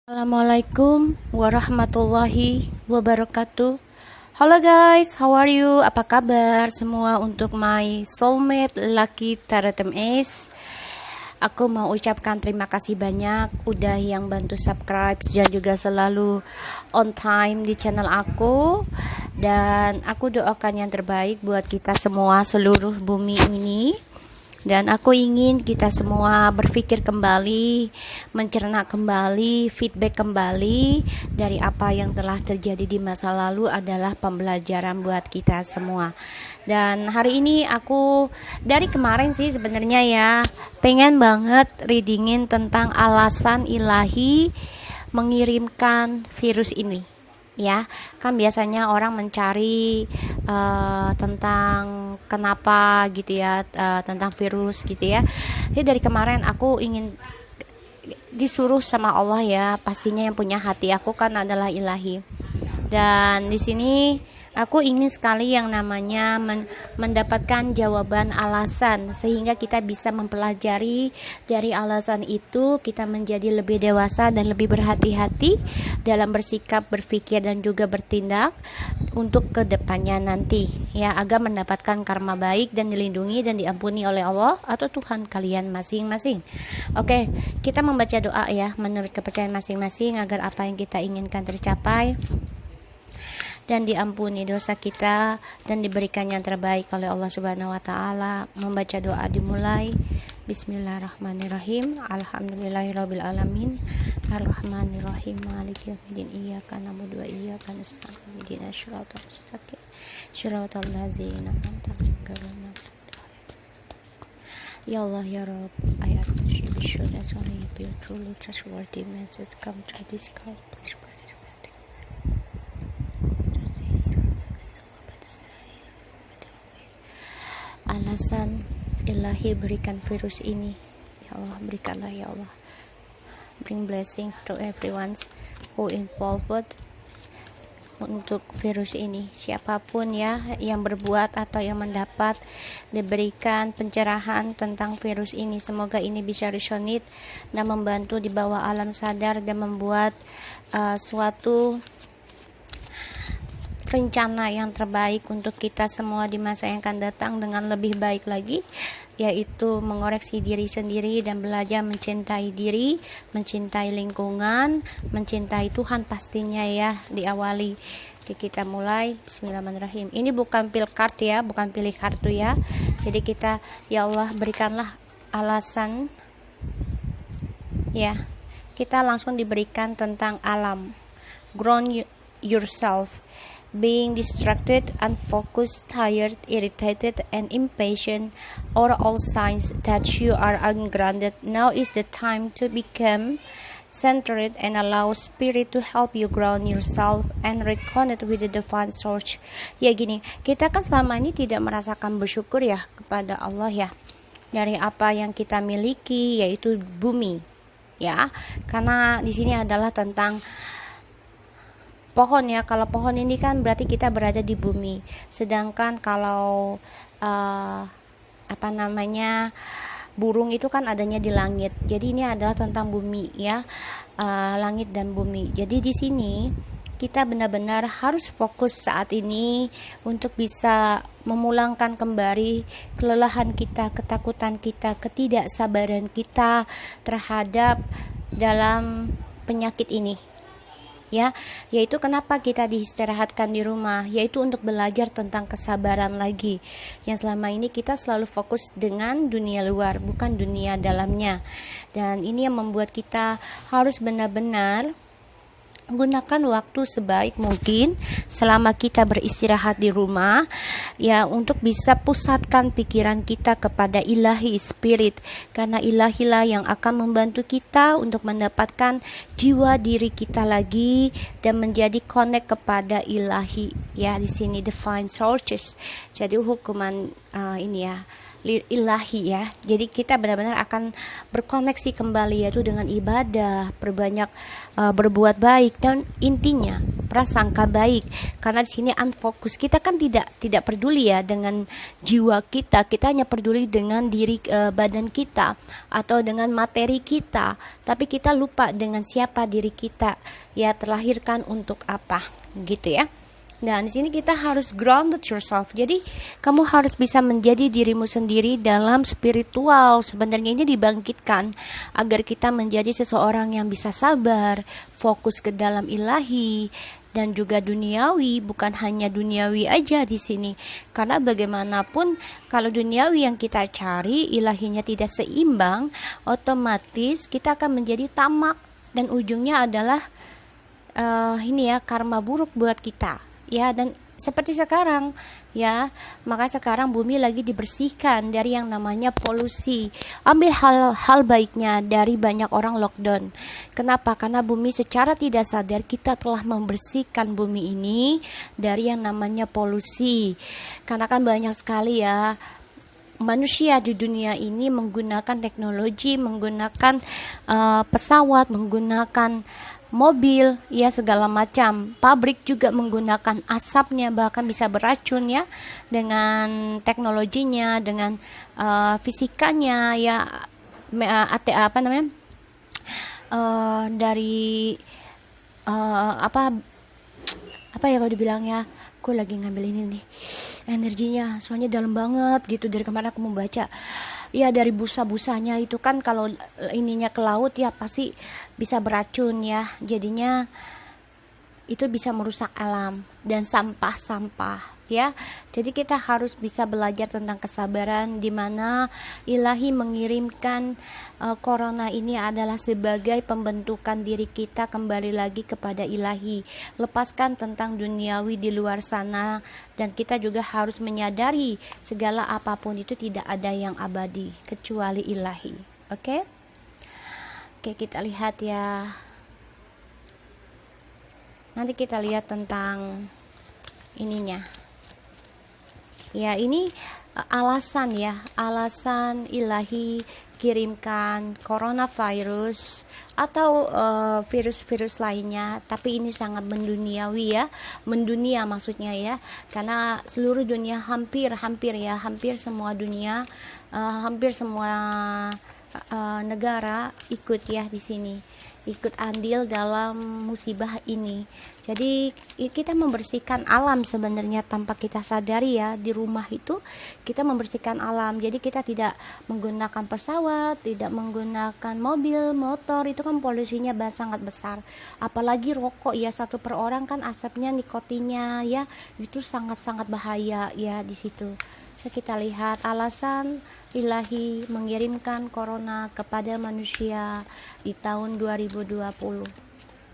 Assalamualaikum warahmatullahi wabarakatuh. Halo guys, how are you? Apa kabar semua untuk my soulmate Lucky Tarot MS? Aku mau ucapkan terima kasih banyak udah yang bantu subscribe dan juga selalu on time di channel aku. Dan aku doakan yang terbaik buat kita semua seluruh bumi ini. Dan aku ingin kita semua berpikir kembali, mencerna kembali, feedback kembali dari apa yang telah terjadi di masa lalu adalah pembelajaran buat kita semua. Dan hari ini aku dari kemarin sih sebenarnya ya pengen banget readingin tentang alasan ilahi mengirimkan virus ini. Ya, kan biasanya orang mencari tentang kenapa gitu ya, tentang virus gitu ya. Jadi dari kemarin aku ingin disuruh sama Allah ya, pastinya yang punya hati aku kan adalah ilahi. Dan di sini aku ingin sekali yang namanya mendapatkan jawaban alasan, sehingga kita bisa mempelajari dari alasan itu, kita menjadi lebih dewasa dan lebih berhati-hati dalam bersikap, berpikir dan juga bertindak untuk kedepannya nanti ya, agar mendapatkan karma baik dan dilindungi dan diampuni oleh Allah atau Tuhan kalian masing-masing. Oke, kita membaca doa ya menurut kepercayaan masing-masing agar apa yang kita inginkan tercapai dan diampuni dosa kita dan diberikan yang terbaik oleh Allah Subhanahu wa taala. Membaca doa dimulai. Bismillahirrahmanirrahim. Alhamdulillahirabbil alamin. Arrahmanirrahim. Maliki yaumiddin. Iyyaka na'budu wa iyyaka nasta'in. Ihdinas siratal mustaqim. Shiratal ladzina an'amta 'alaihim. Ya Allah ya Rabb, I ask that you be sure that only you truly trustworthy message come to this call. Please pray. Alasan ilahi berikan virus ini, ya Allah, berikanlah ya Allah, bring blessing to everyone who involved untuk virus ini, siapapun ya yang berbuat atau yang mendapat, diberikan pencerahan tentang virus ini. Semoga ini bisa resonate dan membantu di bawah alam sadar dan membuat suatu rencana yang terbaik untuk kita semua di masa yang akan datang dengan lebih baik lagi, yaitu mengoreksi diri sendiri dan belajar mencintai diri, mencintai lingkungan, mencintai Tuhan pastinya ya. Diawali kita mulai bismillahirrahmanirrahim. Ini bukan pil card ya, bukan pilih kartu ya. Jadi kita, ya Allah, berikanlah alasan ya. Kita langsung diberikan tentang alam. Ground yourself. Being distracted, unfocused, tired, irritated, and impatient are all signs that you are ungrounded. Now is the time to become centered and allow spirit to help you ground yourself and reconnect with the divine source. Ya gini, kita kan selama ini tidak merasakan bersyukur ya kepada Allah ya, dari apa yang kita miliki, yaitu bumi ya, karena di sini adalah tentang pohon ya. Kalau pohon ini kan berarti kita berada di bumi. Sedangkan kalau burung itu kan adanya di langit. Jadi ini adalah tentang bumi ya, langit dan bumi. Jadi di sini kita benar-benar harus fokus saat ini untuk bisa memulangkan kembali kelelahan kita, ketakutan kita, ketidaksabaran kita terhadap dalam penyakit ini. Ya, yaitu kenapa kita diistirahatkan di rumah, yaitu untuk belajar tentang kesabaran lagi. Yang selama ini kita selalu fokus dengan dunia luar, bukan dunia dalamnya. Dan ini yang membuat kita harus benar-benar gunakan waktu sebaik mungkin selama kita beristirahat di rumah ya, untuk bisa pusatkan pikiran kita kepada ilahi spirit, karena ilahilah yang akan membantu kita untuk mendapatkan jiwa diri kita lagi dan menjadi connect kepada ilahi ya. Di sini divine sources, jadi hukuman ini ya ilahi ya. Jadi kita benar-benar akan berkoneksi kembali, yaitu dengan ibadah, berbanyak berbuat baik, dan intinya prasangka baik. Karena di sini unfokus. Kita kan tidak peduli ya dengan jiwa kita. Kita hanya peduli dengan diri badan kita atau dengan materi kita. Tapi kita lupa dengan siapa diri kita. Ya, terlahirkan untuk apa, gitu ya. Nah, di sini kita harus grounded yourself. Jadi, kamu harus bisa menjadi dirimu sendiri dalam spiritual. Sebenarnya ini dibangkitkan agar kita menjadi seseorang yang bisa sabar, fokus ke dalam ilahi dan juga duniawi, bukan hanya duniawi aja di sini. Karena bagaimanapun kalau duniawi yang kita cari ilahinya tidak seimbang, otomatis kita akan menjadi tamak dan ujungnya adalah ini ya, karma buruk buat kita. Ya, dan seperti sekarang ya, maka sekarang bumi lagi dibersihkan dari yang namanya polusi. Ambil hal baiknya dari banyak orang lockdown. Kenapa? Karena bumi secara tidak sadar kita telah membersihkan bumi ini dari yang namanya polusi. Karena kan banyak sekali ya manusia di dunia ini menggunakan teknologi, menggunakan pesawat, menggunakan mobil, ya segala macam. Pabrik juga menggunakan asapnya, bahkan bisa beracun ya, dengan teknologinya, dengan fisikanya ya, apa namanya, dari apa ya kalau dibilang ya, aku lagi ngambil ini nih energinya, soalnya dalam banget gitu. Dari kemarin aku membaca ya, dari busa-busanya itu kan kalau ininya ke laut ya pasti bisa beracun ya, jadinya itu bisa merusak alam dan sampah-sampah ya. Jadi kita harus bisa belajar tentang kesabaran, di mana ilahi mengirimkan corona ini adalah sebagai pembentukan diri kita kembali lagi kepada ilahi. Lepaskan tentang duniawi di luar sana, dan kita juga harus menyadari segala apapun itu tidak ada yang abadi kecuali ilahi. Oke, kita lihat ya. Nanti kita lihat tentang ininya. Ya, ini alasan ilahi kirimkan coronavirus atau virus-virus lainnya, tapi ini sangat menduniawi ya, mendunia maksudnya ya, karena seluruh dunia hampir semua dunia, hampir semua negara ikut ya di sini, ikut andil dalam musibah ini. Jadi kita membersihkan alam sebenarnya tanpa kita sadari ya. Di rumah itu kita membersihkan alam. Jadi kita tidak menggunakan pesawat, tidak menggunakan mobil, motor, itu kan polusinya sangat besar. Apalagi rokok ya, 1 per orang kan asapnya, nikotinnya ya, itu sangat-sangat bahaya ya di situ. So, kita lihat alasan ilahi mengirimkan corona kepada manusia di tahun 2020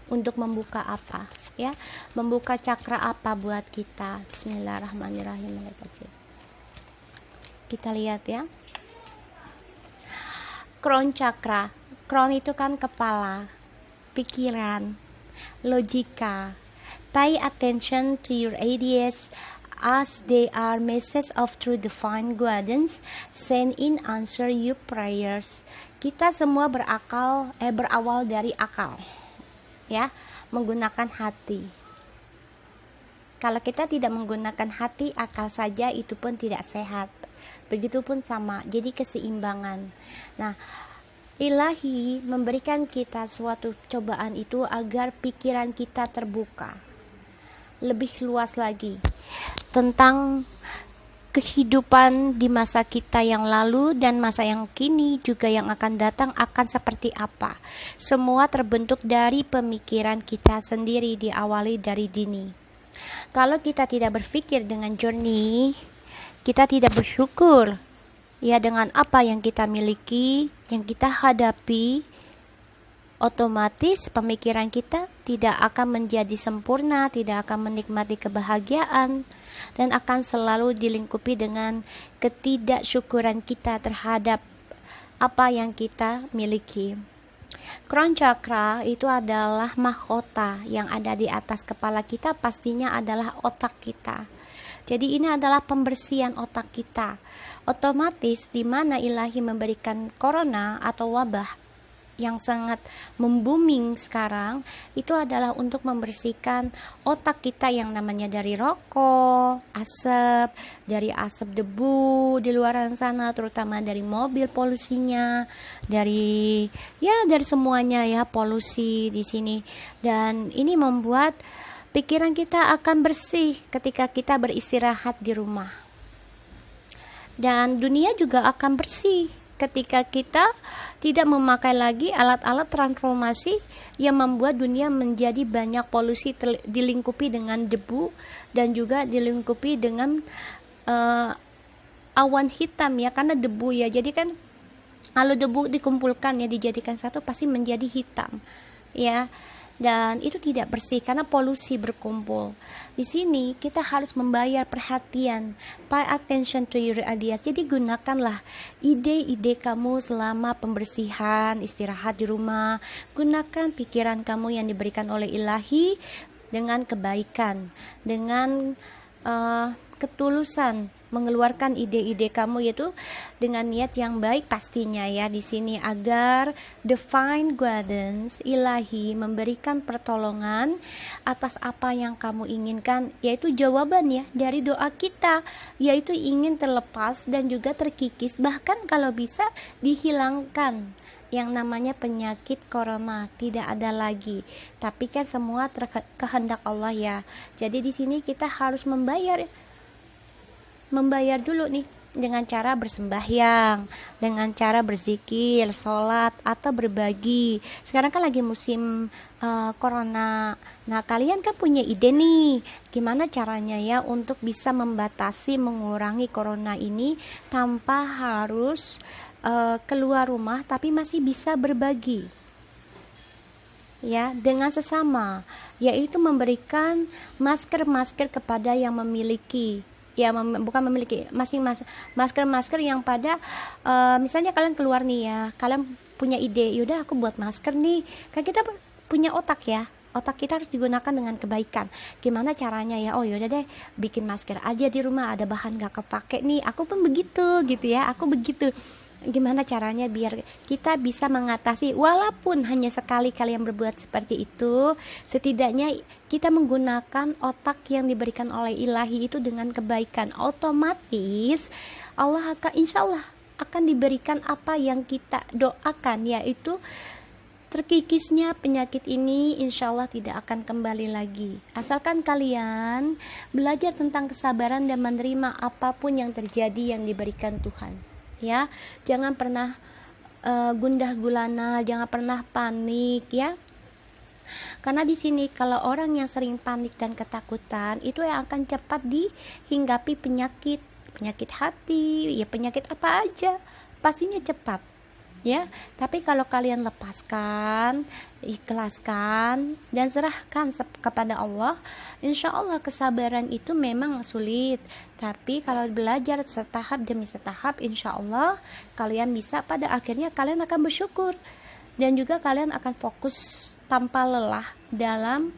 untuk membuka apa ya, membuka cakra apa buat kita. Bismillahirrahmanirrahim. Kita lihat ya, crown chakra. Crown itu kan kepala, pikiran, logika. Pay attention to your ideas as they are messages of true divine guidance sent in answer your prayers. Kita semua berawal dari akal ya, menggunakan hati. Kalau kita tidak menggunakan hati, akal saja itu pun tidak sehat. Begitupun sama, jadi keseimbangan. Nah, ilahi memberikan kita suatu cobaan itu agar pikiran kita terbuka lebih luas lagi tentang kehidupan di masa kita yang lalu dan masa yang kini, juga yang akan datang akan seperti apa. Semua terbentuk dari pemikiran kita sendiri, diawali dari dini. Kalau kita tidak berpikir dengan jernih, kita tidak bersyukur ya dengan apa yang kita miliki, yang kita hadapi, otomatis pemikiran kita tidak akan menjadi sempurna, tidak akan menikmati kebahagiaan, dan akan selalu dilingkupi dengan ketidaksyukuran kita terhadap apa yang kita miliki. Crown chakra itu adalah mahkota yang ada di atas kepala kita, pastinya adalah otak kita. Jadi ini adalah pembersihan otak kita. Otomatis di mana ilahi memberikan corona atau wabah yang sangat membuming sekarang itu adalah untuk membersihkan otak kita yang namanya dari rokok, asap, dari asap debu di luar sana, terutama dari mobil polusinya, dari semuanya ya, polusi di sini. Dan ini membuat pikiran kita akan bersih ketika kita beristirahat di rumah. Dan dunia juga akan bersih ketika kita tidak memakai lagi alat-alat transformasi yang membuat dunia menjadi banyak polusi, dilingkupi dengan debu dan juga dilingkupi dengan awan hitam ya, karena debu ya. Jadi kan kalau debu dikumpulkan ya, dijadikan satu, pasti menjadi hitam ya. Dan itu tidak bersih karena polusi berkumpul. Di sini kita harus membayar perhatian, pay attention to your ideas. Jadi gunakanlah ide-ide kamu selama pembersihan, istirahat di rumah. Gunakan pikiran kamu yang diberikan oleh Ilahi dengan kebaikan, dengan ketulusan mengeluarkan ide-ide kamu, yaitu dengan niat yang baik pastinya ya di sini, agar divine guidance Ilahi memberikan pertolongan atas apa yang kamu inginkan, yaitu jawaban ya dari doa kita, yaitu ingin terlepas dan juga terkikis, bahkan kalau bisa dihilangkan yang namanya penyakit corona, tidak ada lagi. Tapi kan semua kehendak Allah ya. Jadi di sini kita harus membayar dulu nih, dengan cara bersembahyang, dengan cara berzikir, sholat, atau berbagi. Sekarang kan lagi musim corona. Nah, kalian kan punya ide nih, gimana caranya ya untuk bisa membatasi, mengurangi corona ini tanpa harus keluar rumah, tapi masih bisa berbagi ya dengan sesama, yaitu memberikan masker-masker kepada yang memiliki. Ya, bukan memiliki, masker yang pada misalnya kalian keluar nih ya, kalian punya ide, yaudah aku buat masker nih, kan kita punya otak ya, otak kita harus digunakan dengan kebaikan. Gimana caranya ya? Oh yaudah deh, bikin masker aja di rumah, ada bahan gak kepake nih, aku pun begitu gitu ya, aku begitu. Gimana caranya biar kita bisa mengatasi, walaupun hanya sekali kalian berbuat seperti itu, setidaknya kita menggunakan otak yang diberikan oleh Ilahi itu dengan kebaikan, otomatis Allah akan, insya Allah akan diberikan apa yang kita doakan, yaitu terkikisnya penyakit ini insya Allah tidak akan kembali lagi, asalkan kalian belajar tentang kesabaran dan menerima apapun yang terjadi yang diberikan Tuhan ya. Jangan pernah gundah gulana, jangan pernah panik ya, karena di sini kalau orang yang sering panik dan ketakutan itu yang akan cepat dihinggapi penyakit hati ya, penyakit apa aja pastinya cepat ya. Tapi kalau kalian lepaskan, ikhlaskan, dan serahkan kepada Allah, insya Allah kesabaran itu memang sulit, tapi kalau belajar setahap demi setahap, insya Allah kalian bisa, pada akhirnya kalian akan bersyukur, dan juga kalian akan fokus tanpa lelah dalam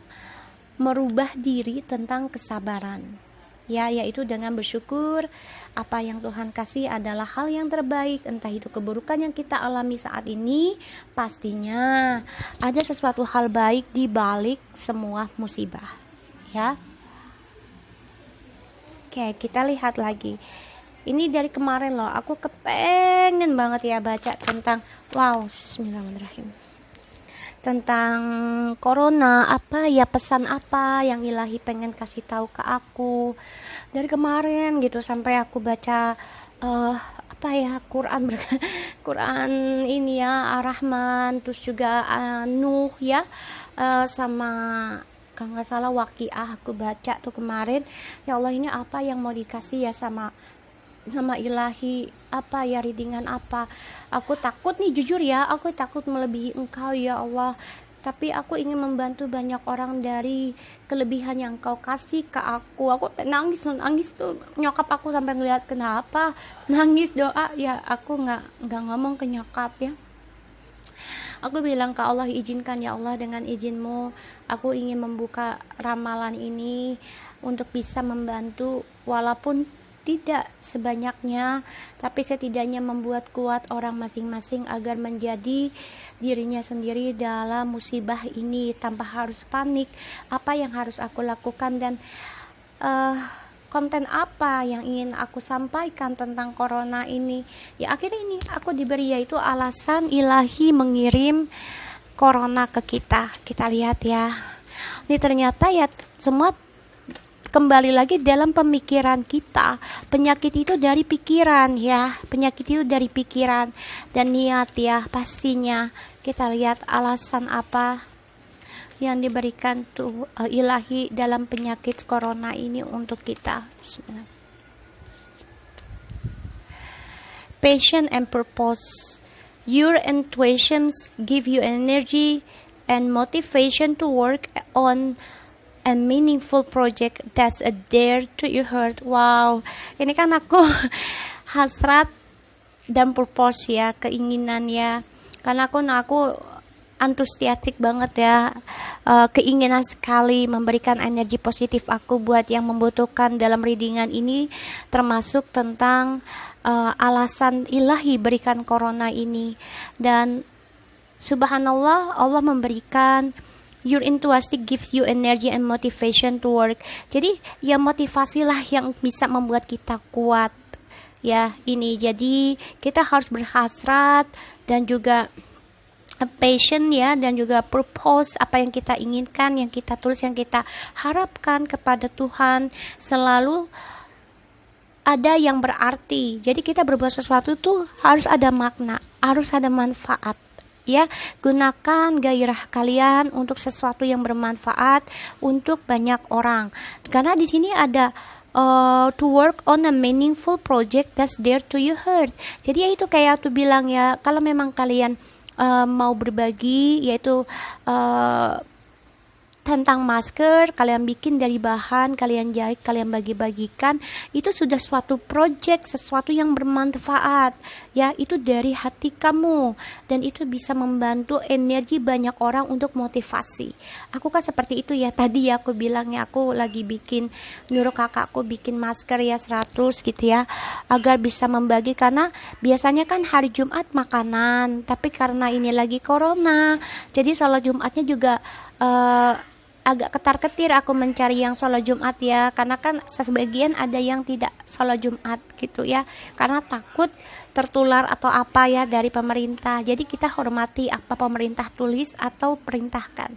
merubah diri tentang kesabaran ya, yaitu dengan bersyukur apa yang Tuhan kasih adalah hal yang terbaik. Entah itu keburukan yang kita alami saat ini, pastinya ada sesuatu hal baik di balik semua musibah ya. Oke, kita lihat lagi. Ini dari kemarin loh, aku kepengen banget ya baca tentang bismillahirrahmanirrahim, tentang corona, apa ya, pesan apa yang Ilahi pengen kasih tahu ke aku dari kemarin gitu, sampai aku baca Quran Quran ini ya, Ar-Rahman, terus juga Nuh ya, sama kalau nggak salah Waqiah aku baca tuh kemarin. Ya Allah, ini apa yang mau dikasih ya sama Ilahi, apa ya, readingan apa. Aku takut nih, jujur ya, aku takut melebihi Engkau ya Allah, tapi aku ingin membantu banyak orang dari kelebihan yang Kau kasih ke aku. Aku nangis tuh, nyokap aku sampai ngeliat, kenapa nangis, doa ya. Aku nggak ngomong ke nyokap ya, aku bilang ke Allah, izinkan ya Allah, dengan izinmu aku ingin membuka ramalan ini untuk bisa membantu, walaupun tidak sebanyaknya, tapi setidaknya membuat kuat orang masing-masing agar menjadi dirinya sendiri dalam musibah ini tanpa harus panik. Apa yang harus aku lakukan dan konten apa yang ingin aku sampaikan tentang corona ini. Ya akhirnya ini aku diberi, yaitu alasan ilahi mengirim corona ke kita. Kita lihat ya, ini ternyata ya semua kembali lagi dalam pemikiran kita. Penyakit itu dari pikiran ya, penyakit itu dari pikiran dan niat ya. Pastinya kita lihat alasan apa yang diberikan tuh ilahi dalam penyakit corona ini untuk kita. Passion and purpose. Your intuitions give you energy and motivation to work on a meaningful project that's a dear to your heart. Wow, ini kan aku hasrat dan purpose ya, keinginan ya, karena aku antusiastik banget ya, keinginan sekali memberikan energi positif aku buat yang membutuhkan dalam readingan ini, termasuk tentang alasan ilahi berikan corona ini. Dan subhanallah, Allah memberikan your intuition gives you energy and motivation to work. Jadi ya motivasilah yang bisa membuat kita kuat ya ini. Jadi kita harus berhasrat dan juga passion ya, dan juga purpose, apa yang kita inginkan, yang kita tulis, yang kita harapkan kepada Tuhan selalu ada yang berarti. Jadi kita berbuat sesuatu tuh harus ada makna, harus ada manfaat ya. Gunakan gairah kalian untuk sesuatu yang bermanfaat untuk banyak orang, karena di sini ada to work on a meaningful project that's dear to your heart. Jadi ya itu kayak aku bilang ya, kalau memang kalian mau berbagi, yaitu tentang masker, kalian bikin dari bahan, kalian jahit, kalian bagi-bagikan, itu sudah suatu project, sesuatu yang bermanfaat ya, itu dari hati kamu, dan itu bisa membantu energi banyak orang untuk motivasi. Aku kan seperti itu ya, tadi ya aku bilangnya aku lagi bikin, nyuruh kakakku bikin masker ya 100 gitu ya, agar bisa membagi, karena biasanya kan hari Jumat makanan, tapi karena ini lagi corona, jadi sholat Jumatnya juga agak ketar-ketir aku mencari yang sholat Jumat ya, karena kan sebagian ada yang tidak sholat Jumat gitu ya, karena takut tertular atau apa ya dari pemerintah. Jadi kita hormati apa pemerintah tulis atau perintahkan,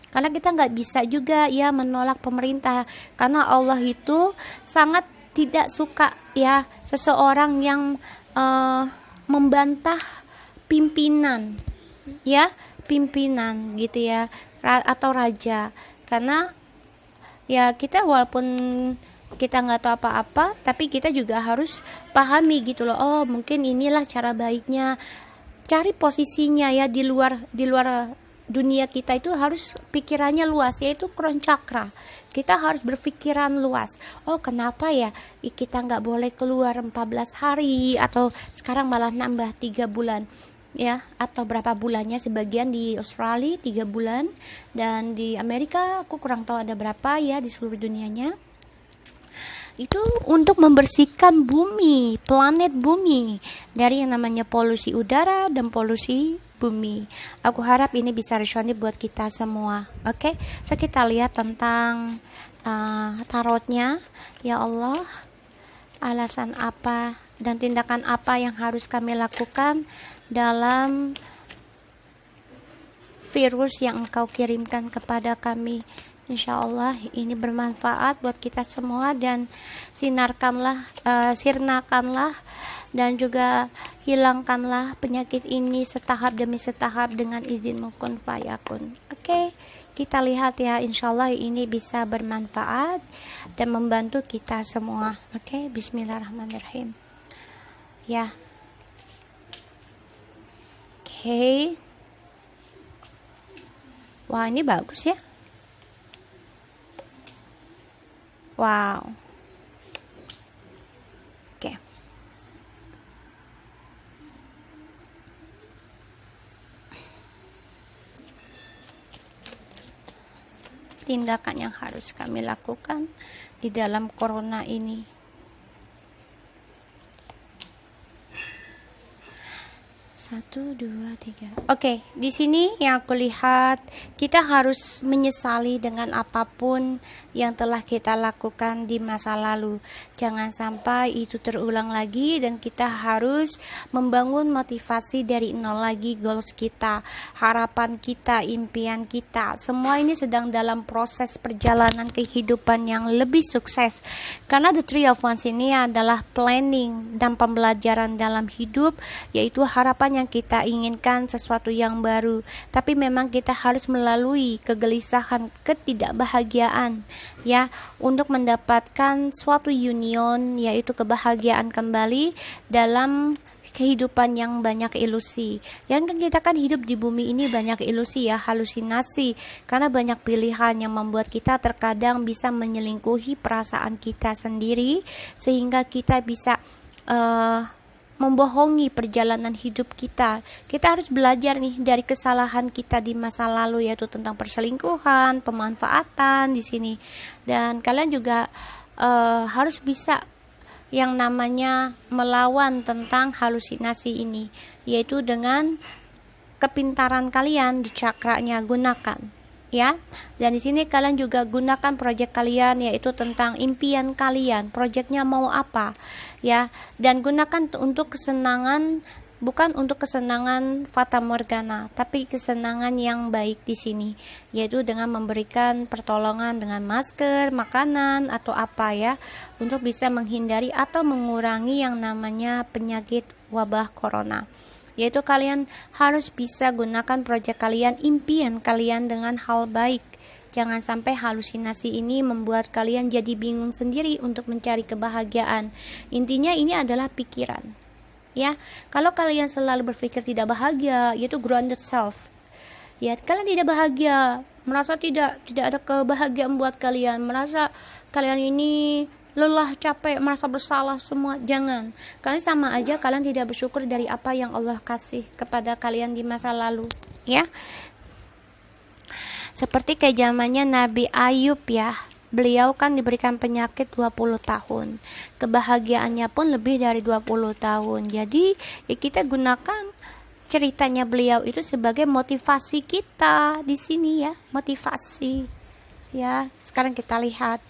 karena kita nggak bisa juga ya menolak pemerintah, karena Allah itu sangat tidak suka ya seseorang yang membantah pimpinan ya, pimpinan gitu ya, atau raja. Karena ya kita walaupun kita nggak tahu apa-apa, tapi kita juga harus pahami gitu loh, oh mungkin inilah cara baiknya, cari posisinya ya di luar dunia kita itu harus pikirannya luas, yaitu crown chakra. Kita harus berpikiran luas. Oh kenapa ya kita nggak boleh keluar 14 hari, atau sekarang malah nambah 3 bulan ya, atau berapa bulannya, sebagian di Australia 3 bulan, dan di Amerika aku kurang tahu ada berapa ya di seluruh dunianya. Itu untuk membersihkan bumi, planet bumi, dari yang namanya polusi udara dan polusi bumi. Aku harap ini bisa resonate buat kita semua. Oke, so kita lihat tentang tarotnya. Ya Allah, alasan apa dan tindakan apa yang harus kami lakukan dalam virus yang Engkau kirimkan kepada kami. Insya Allah ini bermanfaat buat kita semua, dan sirnakanlah dan juga hilangkanlah penyakit ini setahap demi setahap dengan izin-Mu kun fayakun. Oke, kita lihat ya, insya Allah ini bisa bermanfaat dan membantu kita semua. Oke, bismillahirrahmanirrahim ya. Oke. Wah, ini bagus ya. Wow. Oke. Tindakan yang harus kami lakukan di dalam corona ini. Satu, dua, tiga. Oke, di sini yang aku lihat kita harus menyesali dengan apapun yang telah kita lakukan di masa lalu. Jangan sampai itu terulang lagi dan kita harus membangun motivasi dari nol lagi, goals kita, harapan kita, impian kita. Semua ini sedang dalam proses perjalanan kehidupan yang lebih sukses. Karena The Three of Wands ini adalah planning dan pembelajaran dalam hidup, yaitu harapan yang kita inginkan sesuatu yang baru, tapi memang kita harus melalui kegelisahan, ketidakbahagiaan ya, untuk mendapatkan suatu union, yaitu kebahagiaan kembali dalam kehidupan yang banyak ilusi. Yang kita kan hidup di bumi ini banyak ilusi ya, halusinasi, karena banyak pilihan yang membuat kita terkadang bisa menyelingkuhi perasaan kita sendiri, sehingga kita bisa membohongi perjalanan hidup kita. Kita harus belajar nih dari kesalahan kita di masa lalu, yaitu tentang perselingkuhan, pemanfaatan di sini. Dan kalian juga harus bisa yang namanya melawan tentang halusinasi ini, yaitu dengan kepintaran kalian di cakranya, gunakan ya. Dan di sini kalian juga gunakan proyek kalian, yaitu tentang impian kalian, proyeknya mau apa ya, dan gunakan untuk kesenangan, bukan untuk kesenangan fata morgana, tapi kesenangan yang baik di sini, yaitu dengan memberikan pertolongan dengan masker, makanan atau apa ya, untuk bisa menghindari atau mengurangi yang namanya penyakit wabah corona. Yaitu kalian harus bisa gunakan proyek kalian, impian kalian dengan hal baik. Jangan sampai halusinasi ini membuat kalian jadi bingung sendiri untuk mencari kebahagiaan. Intinya ini adalah pikiran ya. Kalau kalian selalu berpikir tidak bahagia, yaitu grounded self ya, kalian tidak bahagia, merasa tidak ada kebahagiaan buat kalian, merasa kalian ini lelah, capek, merasa bersalah semua. Jangan, kalian sama aja kalian tidak bersyukur dari apa yang Allah kasih kepada kalian di masa lalu ya. Seperti kayak zamannya Nabi Ayub ya, beliau kan diberikan penyakit 20 tahun, kebahagiaannya pun lebih dari 20 tahun. Jadi ya kita gunakan ceritanya beliau itu sebagai motivasi kita di sini ya, motivasi ya. Sekarang kita lihat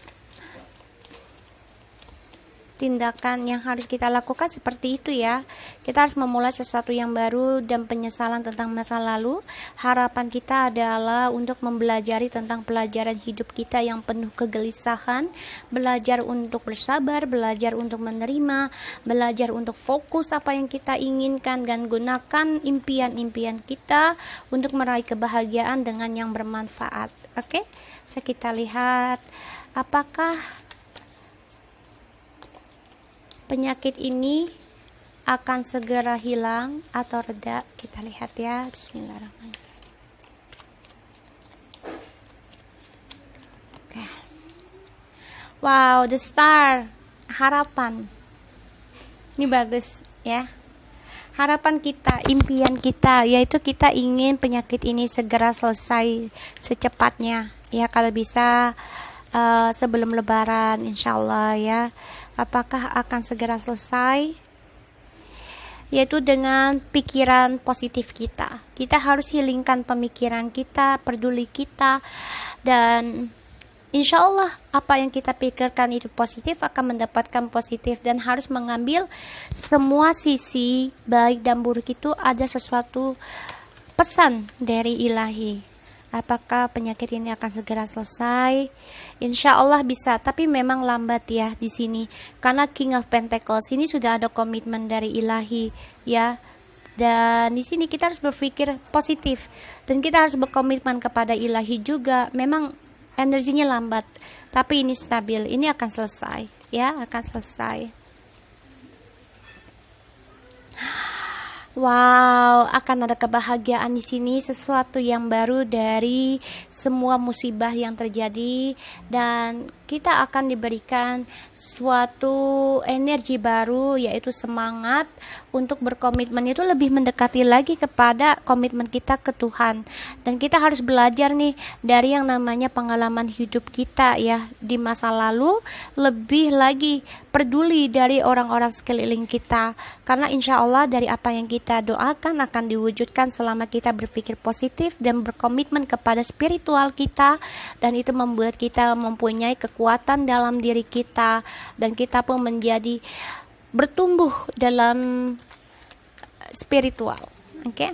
tindakan yang harus kita lakukan seperti itu ya. Kita harus memulai sesuatu yang baru dan penyesalan tentang masa lalu. Harapan kita adalah untuk mempelajari tentang pelajaran hidup kita yang penuh kegelisahan, belajar untuk bersabar, belajar untuk menerima, belajar untuk fokus apa yang kita inginkan, dan gunakan impian-impian kita untuk meraih kebahagiaan dengan yang bermanfaat. Oke, so kita lihat apakah penyakit ini akan segera hilang atau reda. Kita lihat ya. Bismillahirrahmanirrahim. Oke. Wow, the star, harapan. Ini bagus ya. Harapan kita, impian kita, yaitu kita ingin penyakit ini segera selesai secepatnya ya, kalau bisa sebelum lebaran insyaallah ya. Apakah akan segera selesai? Yaitu dengan pikiran positif kita. Kita harus healingkan pemikiran kita, peduli kita, dan insya Allah apa yang kita pikirkan itu positif akan mendapatkan positif, dan harus mengambil semua sisi baik dan buruk itu ada sesuatu pesan dari ilahi. Apakah penyakit ini akan segera selesai? Insya Allah bisa, tapi memang lambat ya di sini, karena King of Pentacles ini sudah ada komitmen dari ilahi ya. Dan di sini kita harus berpikir positif dan kita harus berkomitmen kepada ilahi juga. Memang energinya lambat, tapi ini stabil, ini akan selesai ya, akan selesai. Wow, akan ada kebahagiaan di sini, sesuatu yang baru dari semua musibah yang terjadi, dan kita akan diberikan suatu energi baru, yaitu semangat untuk berkomitmen itu lebih mendekati lagi kepada komitmen kita ke Tuhan. Dan kita harus belajar nih dari yang namanya pengalaman hidup kita ya di masa lalu, lebih lagi peduli dari orang-orang sekeliling kita, karena insya Allah dari apa yang kita doakan akan diwujudkan selama kita berpikir positif dan berkomitmen kepada spiritual kita, dan itu membuat kita mempunyai kekuatan dalam diri kita, dan kita pun menjadi bertumbuh dalam spiritual. Oke?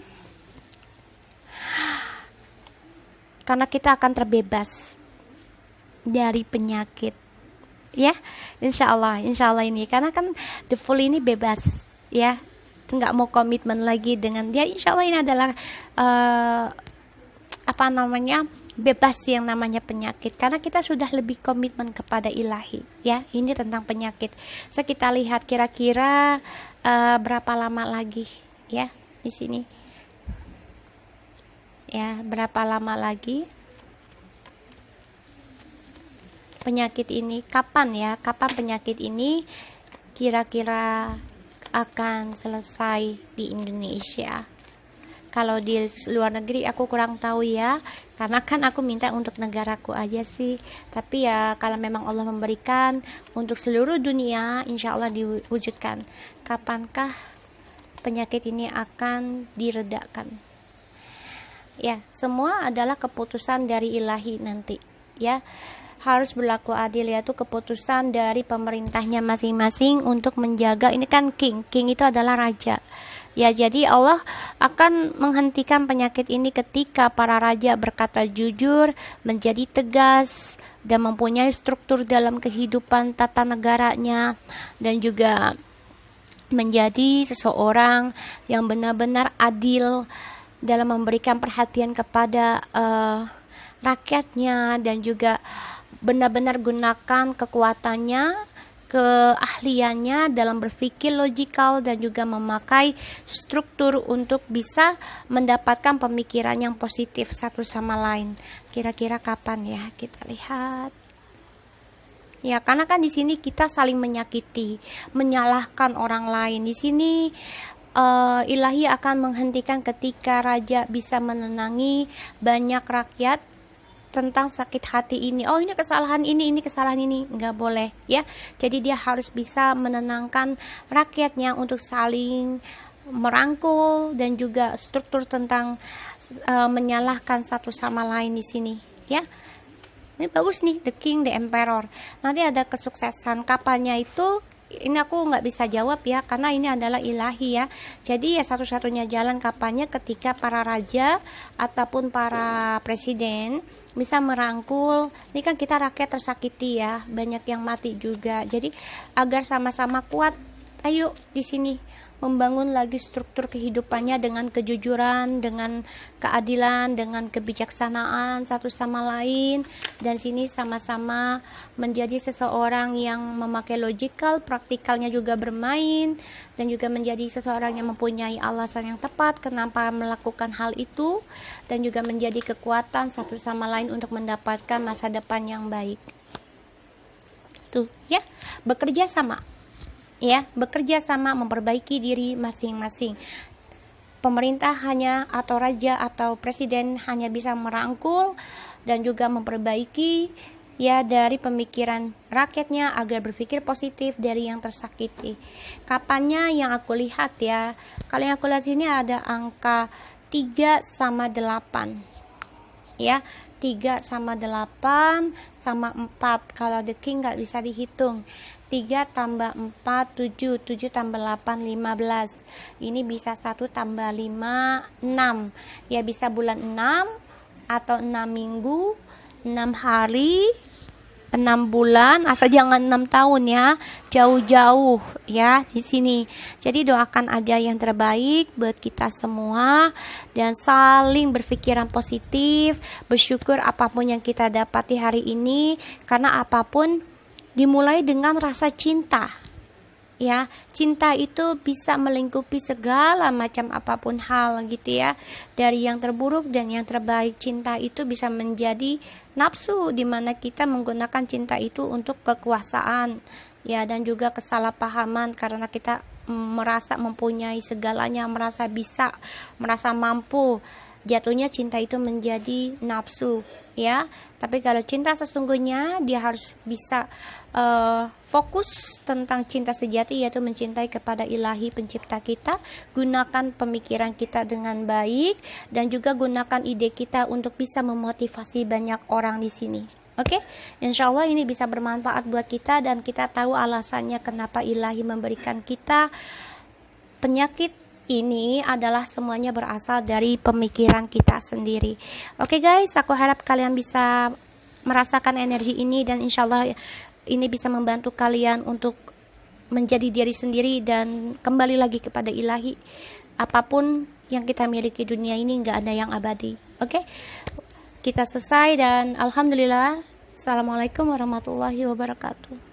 Karena kita akan terbebas dari penyakit. Ya, insya Allah ini, karena kan the full ini bebas ya, nggak mau komitmen lagi dengan dia. Insya Allah ini adalah bebas yang namanya penyakit, karena kita sudah lebih komitmen kepada ilahi ya. Ini tentang penyakit. So kita lihat kira-kira berapa lama lagi ya di sini ya, berapa lama lagi penyakit ini, kapan penyakit ini kira-kira akan selesai di Indonesia. Kalau di luar negeri aku kurang tahu ya, karena kan aku minta untuk negaraku aja sih. Tapi ya kalau memang Allah memberikan untuk seluruh dunia, insya Allah diwujudkan. Kapankah penyakit ini akan diredakan? Ya, semua adalah keputusan dari ilahi nanti ya. Harus berlaku adil, yaitu keputusan dari pemerintahnya masing-masing untuk menjaga. Ini kan king itu adalah raja ya, jadi Allah akan menghentikan penyakit ini ketika para raja berkata jujur, menjadi tegas, dan mempunyai struktur dalam kehidupan tata negaranya, dan juga menjadi seseorang yang benar-benar adil dalam memberikan perhatian kepada rakyatnya, dan juga benar-benar gunakan kekuatannya, keahliannya dalam berpikir logikal, dan juga memakai struktur untuk bisa mendapatkan pemikiran yang positif satu sama lain. Kira-kira kapan ya? Kita lihat. Ya, karena kan di sini kita saling menyakiti, menyalahkan orang lain. Di sini ilahi akan menghentikan ketika raja bisa menenangi banyak rakyat tentang sakit hati ini. Oh, ini kesalahan ini nggak boleh ya. Jadi dia harus bisa menenangkan rakyatnya untuk saling merangkul, dan juga struktur tentang menyalahkan satu sama lain di sini ya. Ini bagus nih, the king, the emperor. Nanti ada kesuksesan, kapannya itu ini aku nggak bisa jawab ya, karena ini adalah ilahi ya. Jadi ya satu-satunya jalan kapannya ketika para raja ataupun para presiden bisa merangkul. Ini kan kita rakyat tersakiti ya, banyak yang mati juga. Jadi agar sama-sama kuat, ayo di sini membangun lagi struktur kehidupannya dengan kejujuran, dengan keadilan, dengan kebijaksanaan satu sama lain, dan sini sama-sama menjadi seseorang yang memakai logikal, praktikalnya juga bermain, dan juga menjadi seseorang yang mempunyai alasan yang tepat kenapa melakukan hal itu, dan juga menjadi kekuatan satu sama lain untuk mendapatkan masa depan yang baik. Tuh ya, bekerja sama. Ya, bekerja sama memperbaiki diri masing-masing. Pemerintah hanya atau raja atau presiden hanya bisa merangkul dan juga memperbaiki ya dari pemikiran rakyatnya agar berpikir positif dari yang tersakiti. Kapannya yang aku lihat ya, kalau yang aku lihat sini ada angka 3/8 ya, 3/8 sama 4. Kalau the king nggak bisa dihitung. 3 tambah 4 7, 7 tambah 8 15. Ini bisa 1 tambah 5 6. Ya bisa bulan 6 atau 6 minggu, 6 hari, 6 bulan, asal jangan 6 tahun ya. Jauh-jauh ya di sini. Jadi doakan aja yang terbaik buat kita semua, dan saling berpikiran positif, bersyukur apapun yang kita dapati hari ini, karena apapun dimulai dengan rasa cinta ya. Cinta itu bisa melingkupi segala macam apapun hal gitu ya, dari yang terburuk dan yang terbaik. Cinta itu bisa menjadi nafsu, dimana kita menggunakan cinta itu untuk kekuasaan ya, dan juga kesalahpahaman karena kita merasa mempunyai segalanya, merasa bisa, merasa mampu. Jatuhnya cinta itu menjadi nafsu ya. Tapi kalau cinta sesungguhnya, dia harus bisa fokus tentang cinta sejati, yaitu mencintai kepada Ilahi pencipta kita. Gunakan pemikiran kita dengan baik dan juga gunakan ide kita untuk bisa memotivasi banyak orang di sini. Oke, insya Allah ini bisa bermanfaat buat kita, dan kita tahu alasannya kenapa Ilahi memberikan kita penyakit ini adalah semuanya berasal dari pemikiran kita sendiri. Oke guys, aku harap kalian bisa merasakan energi ini, dan insya Allah ini bisa membantu kalian untuk menjadi diri sendiri dan kembali lagi kepada Ilahi. Apapun yang kita miliki dunia ini nggak ada yang abadi. Oke, kita selesai dan alhamdulillah. Assalamualaikum warahmatullahi wabarakatuh.